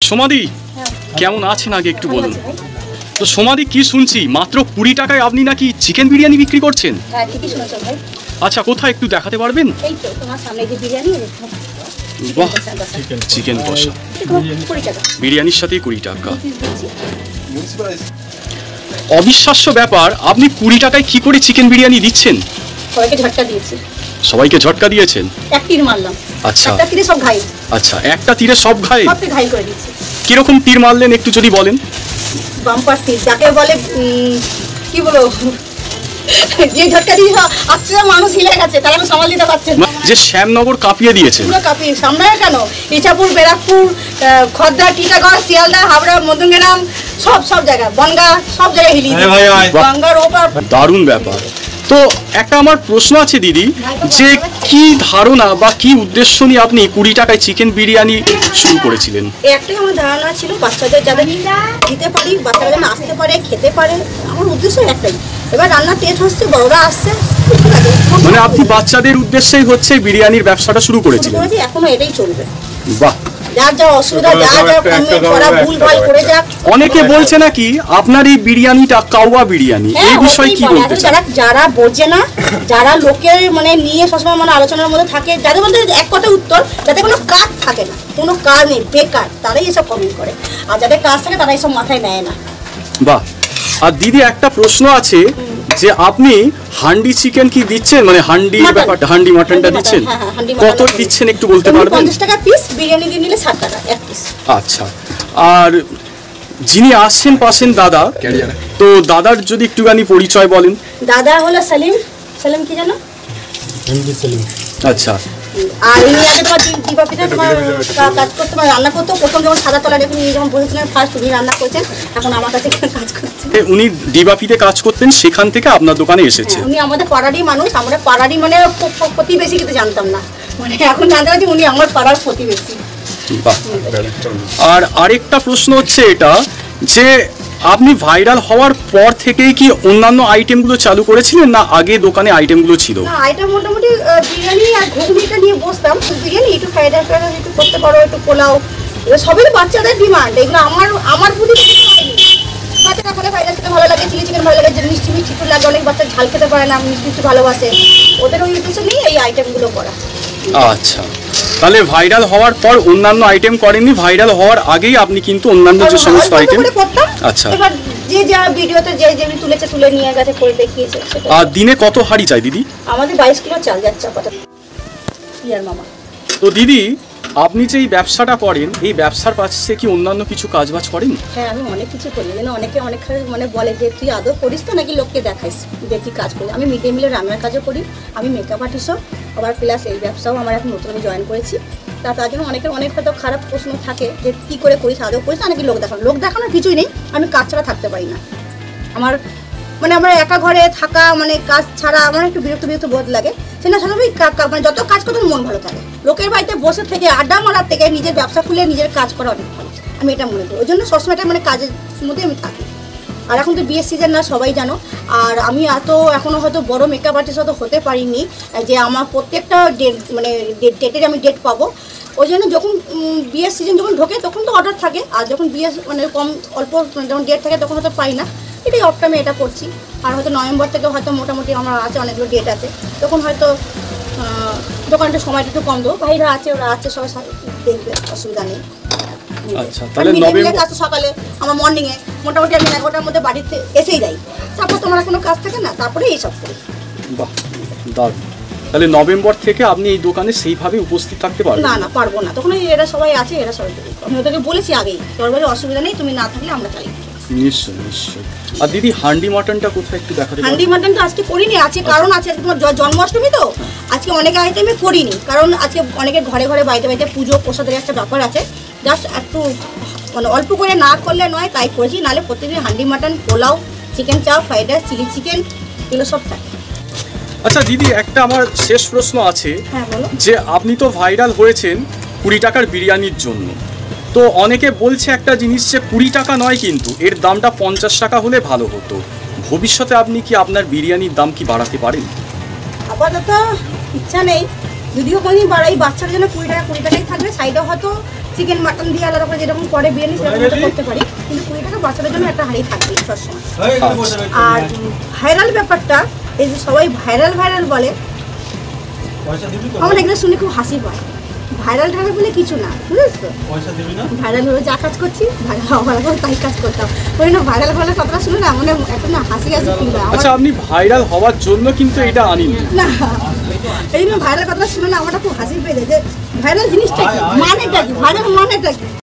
সোমাদি কেমন আছেন আগে একটু বলুন। তো সোমাদি কি শুনছি মাত্র 20 টাকায় আপনি নাকি চিকেন বিরিয়ানি বিক্রি করছেন? হ্যাঁ ঠিকই শুনেছো ভাই। আচ্ছা কোথায় একটু দেখাতে পারবেন? এই তো তোমার সামনে যে বিরিয়ানি, বাহ, চিকেন কষা বিরিয়ানির সাথে 20 টাকা। অবিশ্বাস্য ব্যাপার, আপনি 20 টাকায় কি করে চিকেন বিরিয়ানি দিচ্ছেন? সবাইকে ঝটকা দিয়েছি। সবাইকে ঝটকা দিয়েছেন? এক তীর মারলাম। আচ্ছা, একটা তীরে সব ঘাই। আচ্ছা, একটা তীরে সব ঘাই? সবকে ঘাই করে দিয়েছি। কিরকম তীর মারলেন একটু যদি বলেন? বাম্পার তীর, যাকে বলে কি বলো, যে ঝটকা দিয়ে আচ্ছা মানুষ হিলে গেছে, তারা আমি সামাল দিতে পারছেন না। যে শ্যামনগর কাঁপিয়ে দিয়েছে? পুরো কাঁপিয়ে, সামনে কেন, ইছাপুর, ব্যারাকপুর, খর্দা, টিটাগড়, শিয়ালদা, হাবড়া, মধ্যমগ্রাম, সব জায়গায়, বনগাঁ, সব জায়গায় হিলিয়ে দিয়েছে। গঙ্গার ওপার। দারুণ ব্যাপার। তো একটা আমার প্রশ্ন আছে দিদি, যে কি ধারণা বা কি উদ্দেশ্য নিয়ে আপনি 20 টাকায় চিকেন বিরিয়ানি শুরু করেছিলেন? একটাই আমার ধারণা ছিল, বাচ্চাদের যাদের দিতে পারি, বাচ্চারা যেন আসতে পারে, খেতে পারে, আমার উদ্দেশ্য একটাই। এবার রান্নার টেস্ট হচ্ছে, বড়রা আসছে, মানে আপনি বাচ্চাদের উদ্দেশ্যেই হচ্ছে বিরিয়ানির ব্যবসাটা শুরু করেছিলেন? এখনো এটাই চলবে। বাহ। অনেকে বলছে নাকি আপনার এই বিরিয়ানিটা কাওয়া বিরিয়ানি, এই বিষয়ে কি বলতে চান? যারা বোঝে না, যারা লোকের মানে নিয়ে সবসময় মানে আলোচনার মধ্যে থাকে, যাদের মধ্যে এক কথা উত্তর, যাদের কোনো কাজ থাকে না, কোনো কাজ নেই, বেকার, তারাই এসব কমেন্ট করে। আর যাদের কাজ থাকে তারা এসব মাথায় নেয় না। বাহ। আর দিদি একটা প্রশ্ন আছে, যে আপনি হান্ডি চিকেন কি দিচ্ছেন, মানে হান্ডি ব্যাপারটা, হান্ডি মাটনটা দিচ্ছেন, কত দিচ্ছেন একটু বলতে পারবেন? 50 টাকা পিস, বিরিয়ানি দিয়ে নিলে 60 টাকা এক পিস। আচ্ছা। আর যিনি আসছেন পাশেন দাদা, তো দাদার যদি একটুখানি পরিচয় বলেন। দাদা হলো সালিম। সালিম কি জানো? সালিম। আচ্ছা। আর উনি আগে তোমার দিবাপিতে তোমার কাজ করতে, মানে রান্না করতো। প্রথম যখন সাদা তলা দেখুন, উনি যখন বসেছিলেন ফার্স্ট, উনি রান্না করেছেন, এখন আমার কাছে কাজ করছেন। উনি দিবাপিতে কাজ করতেন, সেখান থেকে আপনার দোকানে এসেছে। উনি আমাদের পাড়ারই মানুষ, আমরা পাড়ারই মানে প্রতিবেশী, কিন্তু জানতাম না, মানে এখন জানতে পারছি উনি আমার পাড়ার প্রতিবেশী। আর আরেকটা প্রশ্ন হচ্ছে এটা, যে আপনি ভাইরাল হওয়ার পর থেকেই কি অন্যান্য আইটেমগুলো চালু করেছিলেন, না আগে দোকানে আইটেমগুলো ছিল? না, আইটেম মোটামুটি বিরিয়ানি আর ঘুগনিটা নিয়ে বসতাম। বিরিয়ানি একটু ফ্রাইড রাইস একটু করতে পারো, একটু পোলাও, এবার সবই বাচ্চাদের ডিমান্ড। এগুলো আমার প্রতি হয়নি। বাচ্চারা বলে ফ্রাইড রাইস খেতে ভালো লাগে, চিলি চিকেন ভালো লাগে, যে মিষ্টি মিষ্টি একটু লাগে, অনেক বাচ্চা ঝাল খেতে পারে না, মিষ্টি মিষ্টি ভালোবাসে, ওদের ওই উদ্দেশ্য নিয়ে এই আইটেমগুলো করা। আচ্ছা, তাহলে ভাইরাল হওয়ার পর অন্যান্য আইটেম করেননি, ভাইরাল হওয়ার আগেই আপনি কিন্তু অন্যান্য যে সমস্ত আইটেম। আচ্ছা। এবার যে যা ভিডিওতে যে তুলেছে, তুলে নিয়ে গেছে, করে দেখিয়েছে। আর দিনে কত হাঁড়ি চাই দিদি? আমাদের 22 কিলো চাল যাচ্ছে আপাতত। ইয়ার মামা। তো দিদি, আপনি যে এই ব্যবসাটা করেন, এই ব্যবসার পাশে কি অন্যান্য কিছু কাজবাজ করেন? হ্যাঁ, আমি অনেক কিছু করি। অনেকে অনেক মানে বলে যে তুই আদৌ করিস তো, নাকি লোককে দেখাইস দেখি কাজ করি। আমি মিড ডে মিলের রান্নার কাজও করি, আমি মেকআপ আর্টিস্টও, আবার প্লাস এই ব্যবসাও আমার এখন নতুন আমি জয়েন করেছি। তার জন্য অনেকের অনেক হয়তো খারাপ প্রশ্ন থাকে যে কী করে করিস, আদৌ করিস না নাকি লোক দেখানো। লোক দেখানোর কিছুই নেই, আমি কাজ ছাড়া থাকতে পারি না। আমার একা ঘরে থাকা, মানে কাজ ছাড়া আমার একটু বিরক্ত বোধ লাগে। সেটা স্বাভাবিক, মানে যত কাজ করতে মন ভালো থাকে। লোকের বাড়িতে বসে থেকে আড্ডা মারার থেকে নিজের ব্যবসা খুলে নিজের কাজ করা অনেক ভালো, আমি এটা মনে করি। ওই জন্য সবসময় এটা মানে কাজের মধ্যে আমি থাকি। আর এখন তো বিয়ের সিজন না, সবাই জানো। আর আমি এখনও হয়তো বড় মেকআপ আর্টিস্ট হয়তো হতে পারিনি, যে আমার প্রত্যেকটা ডেটের আমি ডেট পাবো। ওই জন্য যখন বিয়ের সিজন যখন ঢোকে তখন তো অর্ডার থাকে, আর যখন বিয়ে মানে অল্প যখন ডেট থাকে তখন হয়তো পাই না। এটাই অফ টাইমে এটা করছি। আর হয়তো নভেম্বর থেকে হয়তো মোটামুটি আমার আছে, অনেকগুলো ডেট আছে, তখন হয়তো দোকানটা সময়টা একটু কম দেবো। ভাইরা আছে, ওরা আছে, সবাই দেখবে, অসুবিধা নেই। আচ্ছা, তাহলে নভেম্বর সকালে আমার মর্নিংয়ে মোটামুটি আমি 11টার মধ্যে বাড়িতে এসেই যাই। তারপর তোমার কোনো কাজ থাকে না, তারপরে এইসব করি। বাহ, দারুণ। তাহলে নভেম্বর থেকে আপনি এই দোকানে সেইভাবে উপস্থিত থাকতে পারবেন? না, পারবো না। তখন এরা সবাই আছে, এরা সবাই দেবে। আমি ওদেরকে বলেছি আগেই, তোর বাড়ি অসুবিধা নেই, তুমি না থাকলে আমরা চাই। নিশ্চয়। আর দিদি, হান্ডি মাটনটা কোথায় একটু দেখাতে? হান্ডি মাটনটা আজকে করিনি, আছে কারণ আছে, তোমার জন্মাষ্টমী তো আজকে অনেক আইটেমে করিনি, কারণ আজকে অনেকের ঘরে ঘরে বাড়িতে পুজো প্রসাদের একটা ব্যাপার আছে। জাস্ট একটু মানে অল্প করে না করলে নয়, তাই করেছি। নাহলে প্রত্যেকদিন হান্ডি মাটন, পোলাও, চিকেন চাপ, ফ্রাইড রাইস, চিলি চিকেন, এগুলো সব থাকে। আচ্ছা দিদি, একটা আমার শেষ প্রশ্ন আছে। হ্যাঁ বলো। যে আপনি তো ভাইরাল হয়েছেন 20 টাকার বিরিয়ানির জন্য, তো অনেকে বলছে একটা জিনিস, যে 20 টাকা নয়, কিন্তু এর দামটা 50 টাকা হলে ভালো হতো। ভবিষ্যতে আপনি কি আপনার বিরিয়ানির দাম কি বাড়াতে পারেন? আপাতত ইচ্ছা নেই, যদিও কোনোদিন বাড়াই। বাচ্চার জন্য 20 টাকাই থাকবে, সাইডে হয়তো চিকেন মাটন দিয়ে আলাদা করে যেরকম করে বিরিয়ানি সেরকম হয়তো করতে পারি, কিন্তু 20 টাকা বাচ্চাদের জন্য একটা হাঁড়ি থাকবে সবসময়। আর ভাইরাল ব্যাপারটা, এই যে সবাই ভাইরাল ভাইরাল বলে, আমার এগুলো শুনে খুব হাসি পায়। ভাইরাল ঠাইরাল বলে কিছু না, বুঝেছো? ভাইরাল হয়ে যা কাজ করছি, ভাইরাল হওয়ার পর তাই কাজ করতাম। ওই না ভাইরাল হলে কথাটা শুনে না মানে একটা না হাসি হাসি ফিল হয়। আচ্ছা, আপনি ভাইরাল হওয়ার জন্য কিন্তু এটা আনিনি না, এই জন্য ভাইরাল কথাটা শুনে না আমারটা খুব হাসি পেয়ে যায় যে ভাইরাল জিনিসটা কি, মানেটা কি, ভাইরাল মানেটা কি।